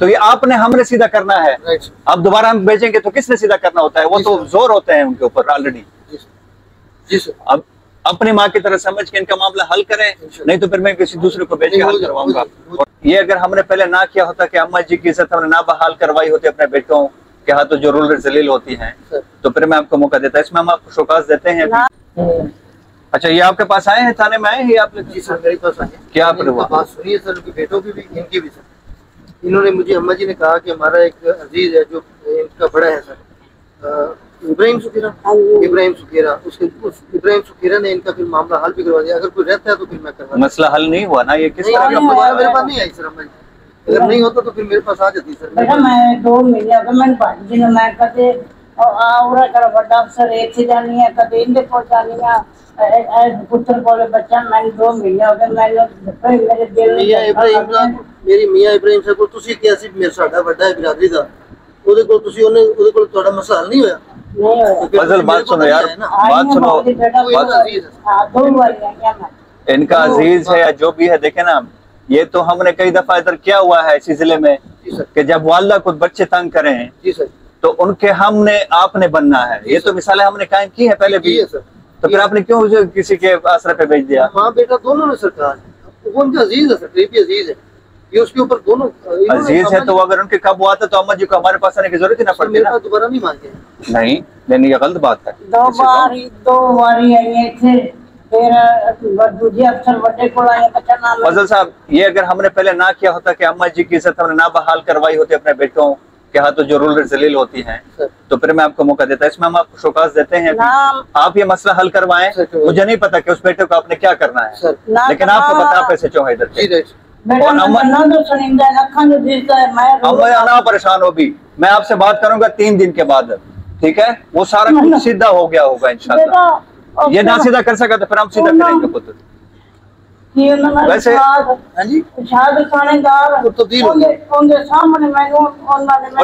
तो ये आपने हमने सीधा करना है। अब दोबारा हम भेजेंगे तो किसने सीधा करना होता है? वो तो जोर होते हैं उनके ऊपर ऑलरेडी। जी सर। अब अपनी माँ की तरह समझ के इनका मामला हल करें, नहीं तो फिर मैं किसी दूसरे को भेज के हल करवाऊंगा। ये अगर हमने पहले ना किया होता कि अम्मा जी की इज्जत हमने ना बहाल करवाई होती अपने बेटों के हाथों जो रूल जलील होती हैं, तो फिर मैं आपको मौका देता। इसमें हम आपको शोकाज देते हैं। अच्छा, ये आपके पास आए हैं, थाने में आए हैं आप? जी सर, मेरे पास आए। क्या बात सुनिए सर, उनकी बेटों की भी इनकी भी सर। इन्होंने मुझे, अम्मा जी ने कहा कि हमारा एक अजीज है जो इनका बड़ा है सर, इब्राहिम सुखेरा। इब्राहिम सुखेरा ने इनका फिर मामला हल भी करवा दिया। अगर कोई रहता है तो फिर मैं करवा। मसला हल नहीं हुआ ना? ये किस तरह का? मेरे पास नहीं आई सर अम्मा जी, अगर नहीं होता तो फिर मेरे पास आ जाती सर। बेटा मैं 2 महीने अगर मैं भाजी ने मैं कदे और कर बड़ा अफसर एक से जानी है कदे इनके को जानी है पुत्र बोले बच्चा मैं 2 महीने हो गए मैंने मेरे दिल मियां इब्राहिम साहब, मेरी मियां इब्राहिम साहब को तुसी कैसी मेरे साडा बड़ा है बिरादरी दा, ओदे को तुसी ओदे को ਤੁਹਾਡਾ मसला हल नहीं होया? फजल बात सुनो यार, बात सुनो। इनका अजीज है या जो भी है, देखे ना, ये तो हमने कई दफा इधर क्या हुआ है इसी जिले में कि जब वालदा को बच्चे तंग करें तो उनके हमने आपने बनना है। ये तो मिसालें हमने कायम की है पहले भी, तो फिर आपने क्यों किसी के आसरे पे भेज दिया? माँ बेटा दोनों ने सरकार, वो उनका अजीज है, करीबी अजीज है, ये उसके ऊपर दोनों अजीज है। तो अगर उनके कब आता तो अम्मा जी को हमारे पास आने की जरूरत ही ना पड़ती ना। दोबारा नहीं मांगे नहीं, नहीं, ये गलत बात है। 2 बारी आई थे, फिर दूसरे अफसर बड़े को आए बच्चा नाम। फजल साहब, ये अगर हमने पहले ना किया होता कि अम्मा जी की इज्जत हमने ना बहाल करवाई होती अपने बेटों के हाथों जो रूल जलील होती हैं, तो फिर मैं आपको मौका देता। इसमें हम आपको शोकाज देते हैं। आप ये मसला हल करवाएं। मुझे नहीं पता कि उस बेटे को आपने क्या करना है, लेकिन आपको पता आप ऐसे चाहो इधर। अम्मा ना परेशान हो भी, मैं आपसे बात करूंगा 3 दिन के बाद, ठीक है? वो सारा कुछ सीधा हो गया होगा इंशाल्लाह। ये ना सीधा कर सका तो फिर हम सीधा करेंगे पुत्र। वैसे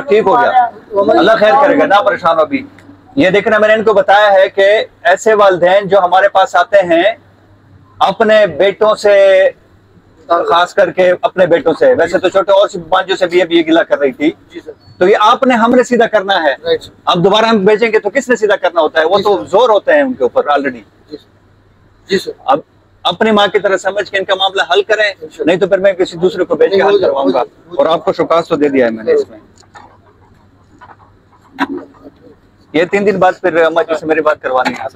ठीक हो गया, अल्लाह खैर करेगा, ना परेशान हो भी। ये देखना, मैंने इनको बताया है कि ऐसे वालिदैन जो हमारे पास आते हैं अपने बेटों से, खास करके अपने बेटों से, वैसे तो छोटे और बांझों से भी ये गिला कर रही थी, तो ये आपने हमने सीधा करना है। अब दोबारा हम भेजेंगे तो किसने सीधा करना होता है? वो तो जोर होते हैं उनके ऊपर ऑलरेडी। अब अपनी माँ की तरह समझ के इनका मामला हल करें, नहीं तो फिर मैं किसी दूसरे को भेज के हल करवाऊंगा। और आपको शोकाज तो दे दिया है मैंने इसमें। ये 3 दिन बाद फिर अम्मा जी से मेरी बात करवानी है।